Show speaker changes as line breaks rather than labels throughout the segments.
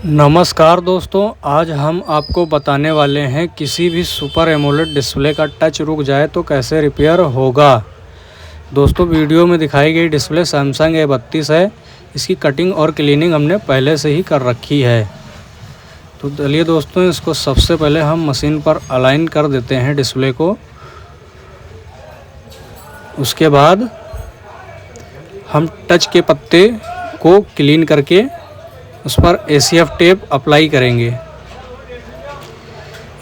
नमस्कार दोस्तों, आज हम आपको बताने वाले हैं किसी भी सुपर एमोलेड डिस्प्ले का टच रुक जाए तो कैसे रिपेयर होगा। दोस्तों, वीडियो में दिखाई गई डिस्प्ले सैमसंग A32 है। इसकी कटिंग और क्लीनिंग हमने पहले से ही कर रखी है। तो चलिए दोस्तों, इसको सबसे पहले हम मशीन पर अलाइन कर देते हैं डिस्प्ले को। उसके बाद हम टच के पत्ते को क्लीन करके उस पर ACF टेप अप्लाई करेंगे।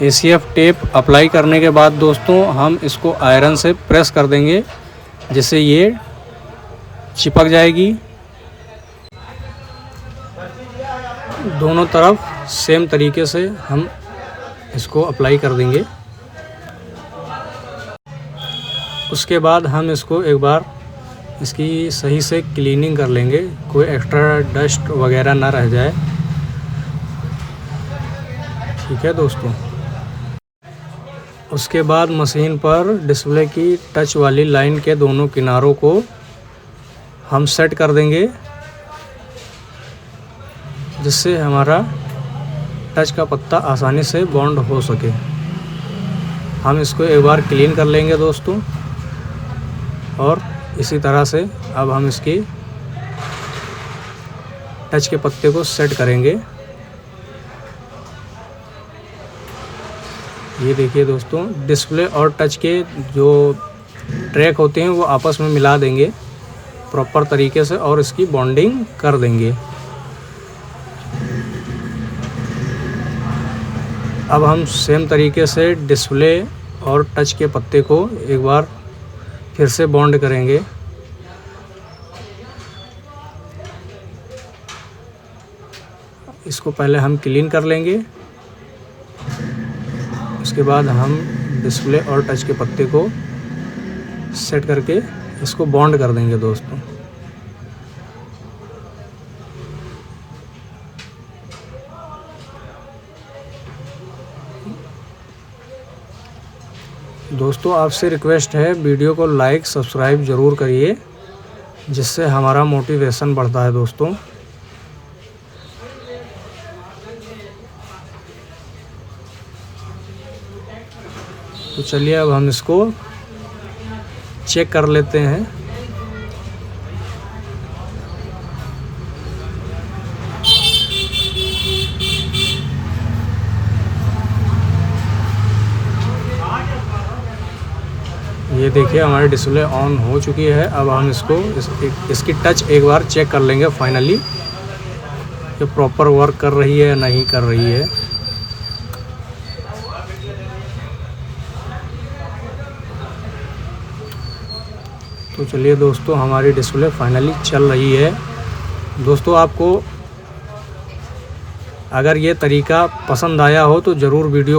ACF टेप अप्लाई करने के बाद दोस्तों हम इसको आयरन से प्रेस कर देंगे, जिससे ये चिपक जाएगी। दोनों तरफ सेम तरीके से हम इसको अप्लाई कर देंगे। उसके बाद हम इसको एक बार इसकी सही से क्लीनिंग कर लेंगे, कोई एक्स्ट्रा डस्ट वगैरह ना रह जाए। ठीक है दोस्तों। उसके बाद मशीन पर डिस्प्ले की टच वाली लाइन के दोनों किनारों को हम सेट कर देंगे, जिससे हमारा टच का पत्ता आसानी से बॉन्ड हो सके। हम इसको एक बार क्लीन कर लेंगे दोस्तों, और इसी तरह से अब हम इसकी टच के पत्ते को सेट करेंगे। ये देखिए दोस्तों, डिस्प्ले और टच के जो ट्रैक होते हैं वो आपस में मिला देंगे प्रॉपर तरीके से और इसकी बॉन्डिंग कर देंगे। अब हम सेम तरीके से डिस्प्ले और टच के पत्ते को एक बार फिर से बॉन्ड करेंगे। इसको पहले हम क्लीन कर लेंगे। उसके बाद हम डिस्प्ले और टच के पत्ते को सेट करके इसको बॉन्ड कर देंगे दोस्तों। दोस्तों, आपसे रिक्वेस्ट है, वीडियो को लाइक सब्सक्राइब ज़रूर करिए, जिससे हमारा मोटिवेशन बढ़ता है दोस्तों। तो चलिए अब हम इसको चेक कर लेते हैं। ये देखिए, हमारी डिस्प्ले ऑन हो चुकी है। अब हम इसको इसकी टच एक बार चेक कर लेंगे फाइनली, कि प्रॉपर वर्क कर रही है या नहीं कर रही है। तो चलिए दोस्तों, हमारी डिस्प्ले फाइनली चल रही है। दोस्तों, आपको अगर ये तरीका पसंद आया हो तो ज़रूर वीडियो